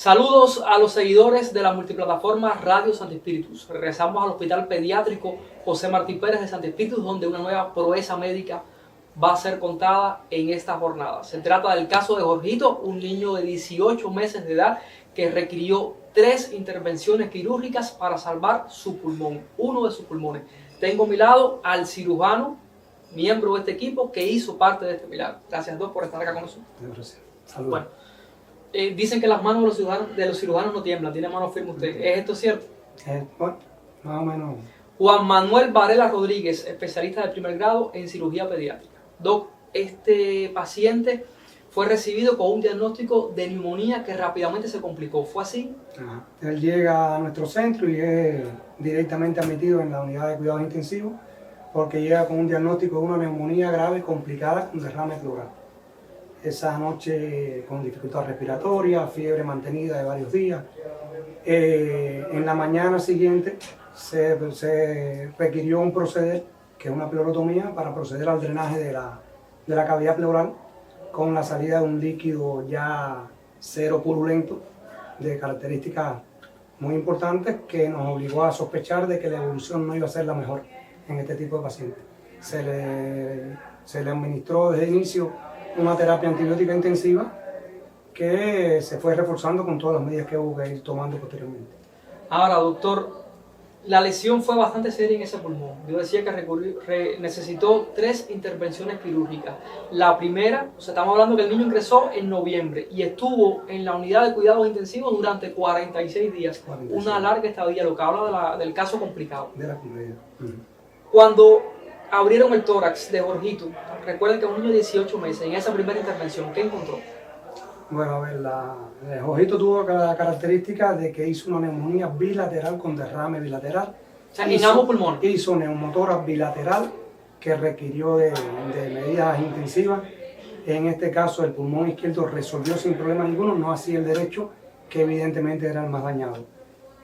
Saludos a los seguidores de la multiplataforma Radio Santi Spíritus. Regresamos al Hospital Pediátrico José Martí Pérez de Santi Spíritus, donde una nueva proeza médica va a ser contada en esta jornada. Se trata del caso de Jorgito, un niño de 18 meses de edad que requirió 3 intervenciones quirúrgicas para salvar su pulmón, uno de sus pulmones. Tengo a mi lado al cirujano, miembro de este equipo, que hizo parte de este milagro. Gracias, doctor, por estar acá con nosotros. Gracias. Saludos. Bueno, dicen que las manos de los cirujanos no tiemblan, tiene mano firme usted. ¿Es esto cierto? Bueno, más o menos. Juan Manuel Varela Rodríguez, especialista de primer grado en cirugía pediátrica. Doc, este paciente fue recibido con un diagnóstico de neumonía que rápidamente se complicó. ¿Fue así? Ajá. Él llega a nuestro centro y es directamente admitido en la unidad de cuidados intensivos porque llega con un diagnóstico de una neumonía grave complicada con derrame pleural. Esa noche con dificultad respiratoria, fiebre mantenida de varios días. En la mañana siguiente se requirió un proceder, que es una pleurotomía, para proceder al drenaje de la cavidad pleural con la salida de un líquido ya cero purulento de características muy importantes que nos obligó a sospechar de que la evolución no iba a ser la mejor en este tipo de pacientes. Se le administró desde el inicio una terapia antibiótica intensiva que se fue reforzando con todas las medidas que hubo que ir tomando posteriormente. Ahora, doctor, la lesión fue bastante seria en ese pulmón. Yo decía que necesitó 3 intervenciones quirúrgicas. La primera, o sea, estamos hablando que el niño ingresó en noviembre y estuvo en la unidad de cuidados intensivos durante 46 días. 46. Una larga estadía, lo que habla del caso complicado. De la complejidad. Cuando abrieron el tórax de Jorgito, recuerden que es un niño de 18 meses, en esa primera intervención, ¿qué encontró? Bueno, a ver, Jorgito tuvo la característica de que hizo una neumonía bilateral con derrame bilateral. O sea, en ambos pulmones. Hizo neumotórax bilateral que requirió de medidas intensivas. En este caso, el pulmón izquierdo resolvió sin problema ninguno, no así el derecho, que evidentemente era el más dañado.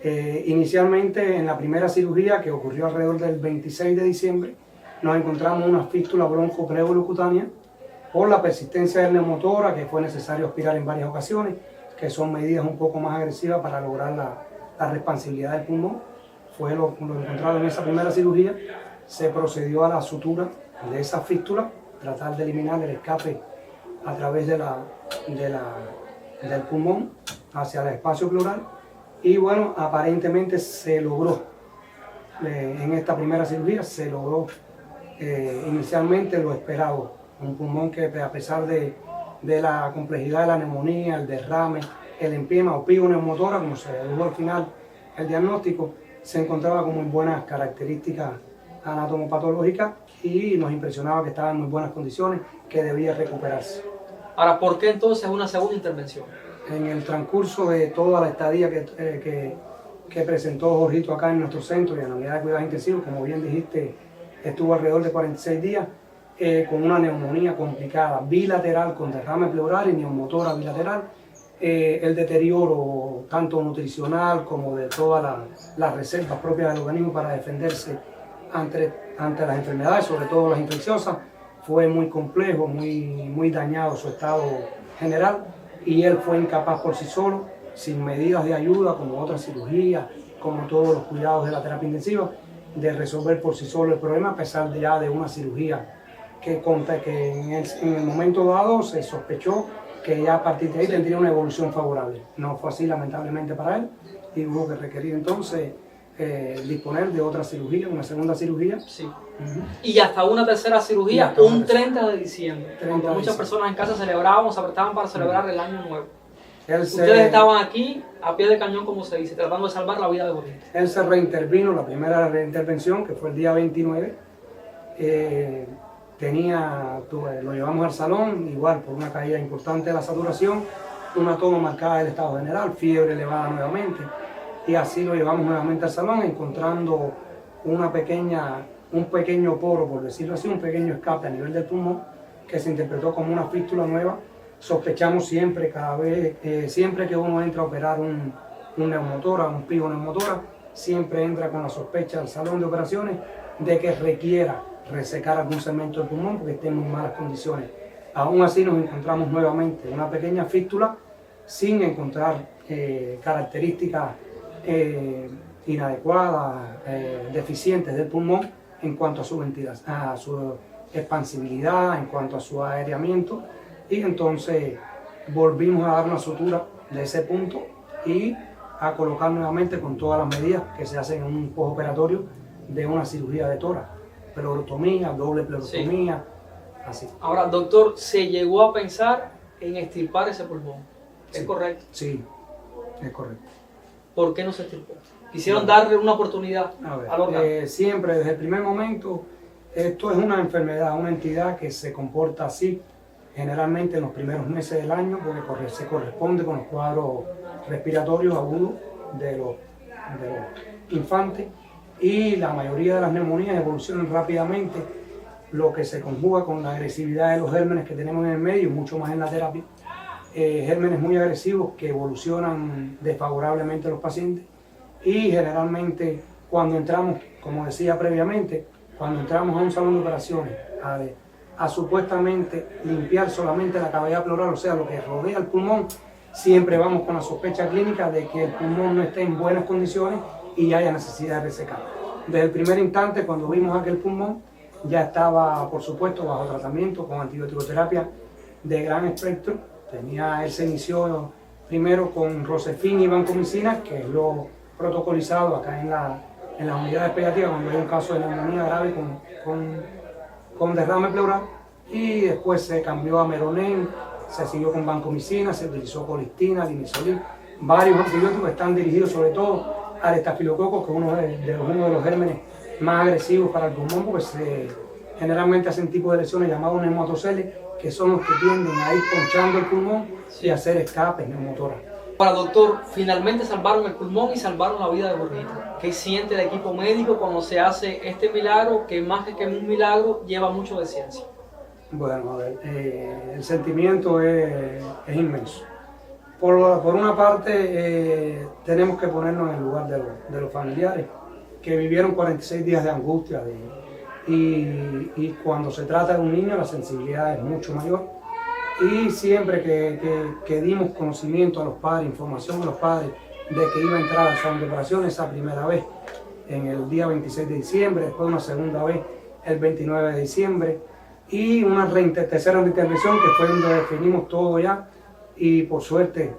Inicialmente, en la primera cirugía, que ocurrió alrededor del 26 de diciembre, nos encontramos una fístula bronco-prevolocutánea por la persistencia del neumotórax, que fue necesario aspirar en varias ocasiones, que son medidas un poco más agresivas para lograr la respansibilidad del pulmón. Fue lo encontrado en esa primera cirugía. Se procedió a la sutura de esa fístula, tratar de eliminar el escape a través del pulmón hacia el espacio pleural. Y bueno, aparentemente se logró, en esta primera cirugía, se logró inicialmente lo esperado. Un pulmón que, a pesar de la complejidad de la neumonía, el derrame, el empiema o pigo neumotórax, como se dedujo al final el diagnóstico, se encontraba con muy buenas características anatomopatológicas y nos impresionaba que estaba en muy buenas condiciones, que debía recuperarse. Ahora, ¿por qué entonces una segunda intervención? En el transcurso de toda la estadía que presentó Jorgito acá en nuestro centro y en la unidad de cuidados intensivos, como bien dijiste, estuvo alrededor de 46 días, con una neumonía complicada, bilateral, con derrame pleural y neumotórax bilateral. El deterioro tanto nutricional como de todas las reservas propias del organismo para defenderse ante las enfermedades, sobre todo las infecciosas, fue muy complejo, muy dañado su estado general, y él fue incapaz por sí solo, sin medidas de ayuda como otras cirugías, como todos los cuidados de la terapia intensiva, de resolver por sí solo el problema, a pesar ya de una cirugía que en el momento dado se sospechó que ya a partir de ahí tendría una evolución favorable. No fue así, lamentablemente, para él, y hubo que requerir entonces disponer de otra cirugía, una segunda cirugía. Sí. Y hasta una tercera cirugía, un 30 de diciembre, cuando muchas personas en casa celebraban o se apretaban para celebrar el año nuevo. Ustedes estaban aquí a pie de cañón, como se dice, tratando de salvar la vida de Jorgito. Él se reintervino, la primera reintervención, que fue el día 29, lo llevamos al salón, igual por una caída importante de la saturación, una toma marcada del estado general, fiebre elevada nuevamente, y así lo llevamos nuevamente al salón, encontrando un pequeño poro, por decirlo así, un pequeño escape a nivel del pulmón, que se interpretó como una fístula nueva. Sospechamos siempre, siempre que uno entra a operar un neumotórax, un pigo neumotórax, siempre entra con la sospecha al salón de operaciones de que requiera resecar algún segmento del pulmón porque esté en muy malas condiciones. Aún así nos encontramos nuevamente una pequeña fístula sin encontrar características inadecuadas, deficientes del pulmón en cuanto a su a su expansibilidad, en cuanto a su aereamiento, y entonces volvimos a dar una sutura de ese punto y a colocar nuevamente con todas las medidas que se hacen en un postoperatorio de una cirugía de tórax, pleurotomía, doble pleurotomía, así. Ahora, doctor, ¿se llegó a pensar en extirpar ese pulmón? ¿Es correcto? Sí, es correcto. ¿Por qué no se extirpó? ¿Quisieron darle una oportunidad al órgano? Siempre, desde el primer momento, esto es una enfermedad, una entidad que se comporta así, generalmente en los primeros meses del año, porque se corresponde con los cuadros respiratorios agudos de los infantes, y la mayoría de las neumonías evolucionan rápidamente, lo que se conjuga con la agresividad de los gérmenes que tenemos en el medio, mucho más en la terapia. Gérmenes muy agresivos que evolucionan desfavorablemente a los pacientes, y generalmente cuando entramos, como decía previamente, cuando entramos a un salón de operaciones a supuestamente limpiar solamente la cavidad pleural, o sea, lo que rodea el pulmón, siempre vamos con la sospecha clínica de que el pulmón no esté en buenas condiciones y haya necesidad de resecar. Desde el primer instante, cuando vimos aquel pulmón, ya estaba, por supuesto, bajo tratamiento con antibiótico-terapia de gran espectro. Él se inició primero con Rosefin y vancomicina, que es lo protocolizado acá en las unidades pediátricas cuando hay un caso de neumonía grave con derrame pleural, y después se cambió a Meronen, se siguió con vancomicina, se utilizó colistina, limisolid. Varios antibióticos están dirigidos sobre todo al estafilococo, que es uno de los gérmenes más agresivos para el pulmón, porque generalmente hacen tipo de lesiones llamados neumatoceles, que son los que tienden a ir ponchando el pulmón y hacer escapes neumotoras. Para doctor, finalmente salvaron el pulmón y salvaron la vida de Jorgito. ¿Qué siente el equipo médico cuando se hace este milagro, que más que un milagro lleva mucho de ciencia? Bueno, a ver, el sentimiento es inmenso. Por una parte, tenemos que ponernos en el lugar de los familiares que vivieron 46 días de angustia, y cuando se trata de un niño la sensibilidad es mucho mayor. Y siempre que dimos conocimiento a los padres, información a los padres de que iba a entrar al salón de operaciones esa primera vez en el día 26 de diciembre, después una segunda vez el 29 de diciembre, y una tercera intervención que fue donde definimos todo ya, y por suerte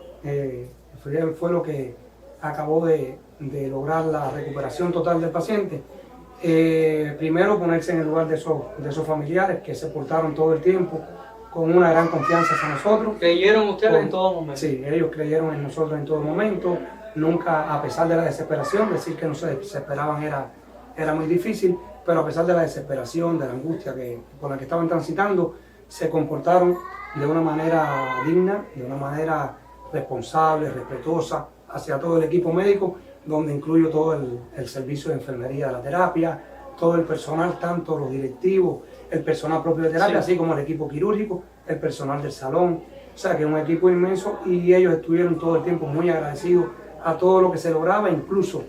fue lo que acabó de lograr la recuperación total del paciente. Primero ponerse en el lugar de esos familiares que se portaron todo el tiempo con una gran confianza hacia nosotros. ¿Creyeron ustedes en todo momento? Sí, ellos creyeron en nosotros en todo momento. Nunca, a pesar de la desesperación, decir que no se desesperaban era muy difícil, pero a pesar de la desesperación, de la angustia por la que estaban transitando, se comportaron de una manera digna, de una manera responsable, respetuosa hacia todo el equipo médico, donde incluyo todo el servicio de enfermería de la terapia, todo el personal, tanto los directivos, el personal propio de terapia, sí, así como el equipo quirúrgico, el personal del salón. O sea que es un equipo inmenso, y ellos estuvieron todo el tiempo muy agradecidos a todo lo que se lograba, incluso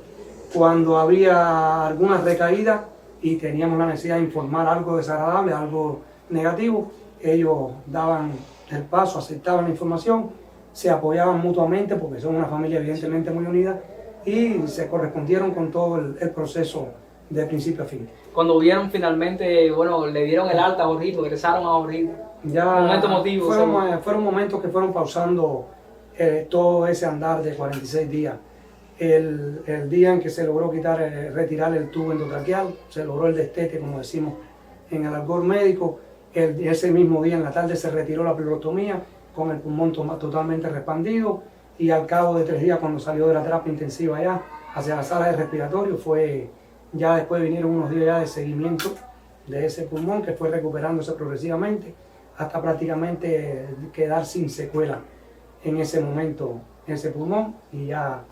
cuando había alguna recaída y teníamos la necesidad de informar algo desagradable, algo negativo, ellos daban el paso, aceptaban la información, se apoyaban mutuamente porque son una familia evidentemente muy unida, y se correspondieron con todo el proceso de principio a fin. Cuando vieron finalmente, bueno, le dieron el alta a Jorgito, regresaron a Jorgito. Ya momento emotivo. Fueron momentos que fueron pausando todo ese andar de 46 días. El día en que se logró retirar el tubo endotraqueal, se logró el destete, como decimos en el argot médico. Ese mismo día en la tarde se retiró la pleurotomía con el pulmón totalmente expandido, y al cabo de 3 días, cuando salió de la terapia intensiva ya hacia la sala de respiratorio, ya después vinieron unos días ya de seguimiento de ese pulmón, que fue recuperándose progresivamente hasta prácticamente quedar sin secuela en ese momento ese pulmón, y ya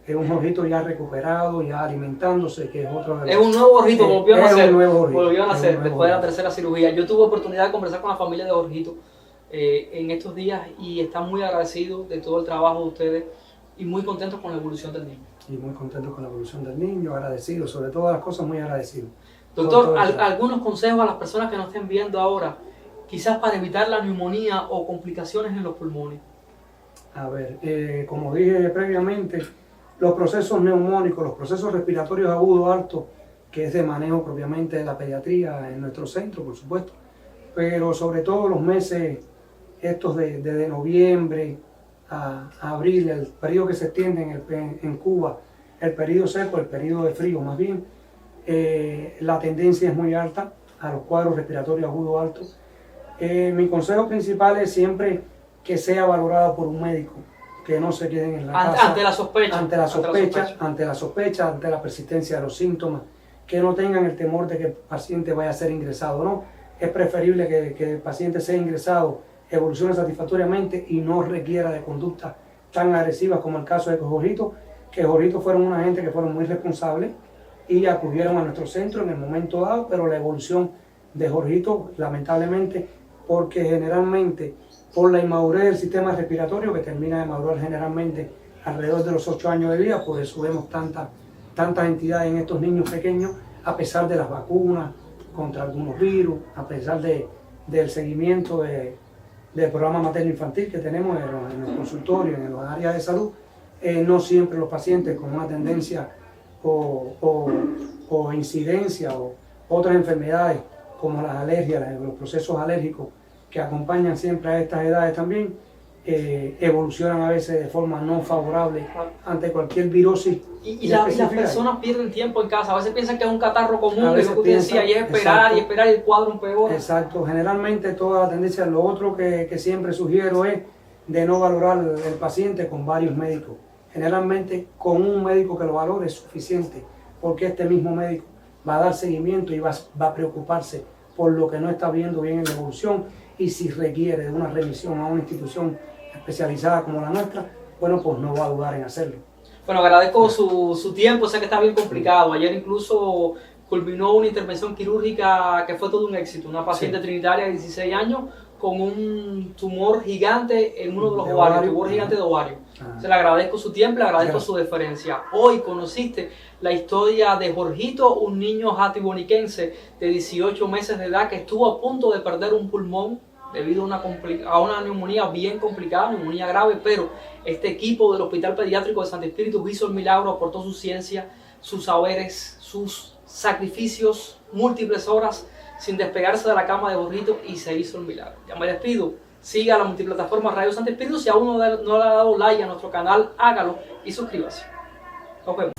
es un Jorgito ya recuperado, ya alimentándose, que es otro de los... Es un nuevo Jorgito, volvió a nacer después de la tercera cirugía. Yo tuve oportunidad de conversar con la familia de Jorgito en estos días, y están muy agradecidos de todo el trabajo de ustedes y muy contentos con la evolución del niño. Y muy contentos con la evolución del niño, agradecidos, sobre todas las cosas muy agradecidos. Doctor, algunos consejos a las personas que nos estén viendo ahora, quizás para evitar la neumonía o complicaciones en los pulmones. A ver, como dije previamente, los procesos neumónicos, los procesos respiratorios agudos altos, que es de manejo propiamente de la pediatría en nuestro centro, por supuesto, pero sobre todo los meses estos de noviembre a abril, el periodo que se extiende en Cuba, el periodo seco, el periodo de frío más bien, la tendencia es muy alta a los cuadros respiratorios agudos altos. Mi consejo principal es siempre que sea valorado por un médico, que no se queden en la casa. Ante la sospecha. Ante la persistencia de los síntomas, que no tengan el temor de que el paciente vaya a ser ingresado, ¿no? Es preferible que el paciente sea ingresado, evolucione satisfactoriamente y no requiera de conductas tan agresivas como el caso de Jorgito, que Jorgito fueron una gente que fueron muy responsables y acudieron a nuestro centro en el momento dado, pero la evolución de Jorgito, lamentablemente, porque generalmente por la inmadurez del sistema respiratorio, que termina de madurar generalmente alrededor de los 8 años de vida, por eso vemos tantas entidades en estos niños pequeños, a pesar de las vacunas contra algunos virus, a pesar del seguimiento del programa materno-infantil que tenemos en el consultorio, en las áreas de salud. No siempre los pacientes con una tendencia o incidencia o otras enfermedades como las alergias, los procesos alérgicos que acompañan siempre a estas edades también, evolucionan a veces de forma no favorable ante cualquier virosis. Y las personas pierden tiempo en casa, a veces piensan que es un catarro común, es lo que usted decía, y es esperar y esperar y el cuadro empeora. Exacto, generalmente toda la tendencia, lo otro que siempre sugiero es de no valorar el paciente con varios médicos. Generalmente con un médico que lo valore es suficiente, porque este mismo médico va a dar seguimiento y va a preocuparse por lo que no está viendo bien en la evolución, y si requiere de una remisión a una institución especializada como la nuestra, bueno, pues no va a dudar en hacerlo. Bueno, agradezco su tiempo, sé que está bien complicado. Ayer incluso culminó una intervención quirúrgica que fue todo un éxito. Una paciente trinitaria de 16 años con un tumor gigante en uno de los ovarios, tumor gigante de ovario. Se le agradezco su tiempo, le agradezco su deferencia. Hoy conociste la historia de Jorgito, un niño jatiboniquense de 18 meses de edad que estuvo a punto de perder un pulmón debido a una neumonía bien complicada, neumonía grave, pero este equipo del Hospital Pediátrico de Santo Espíritu hizo el milagro, aportó su ciencia, sus saberes, sus sacrificios, múltiples horas sin despegarse de la cama de Jorgito, y se hizo el milagro. Ya me despido. Siga la multiplataforma Radio Santo Espíritu. Si aún no le ha dado like a nuestro canal, hágalo y suscríbase. Nos vemos.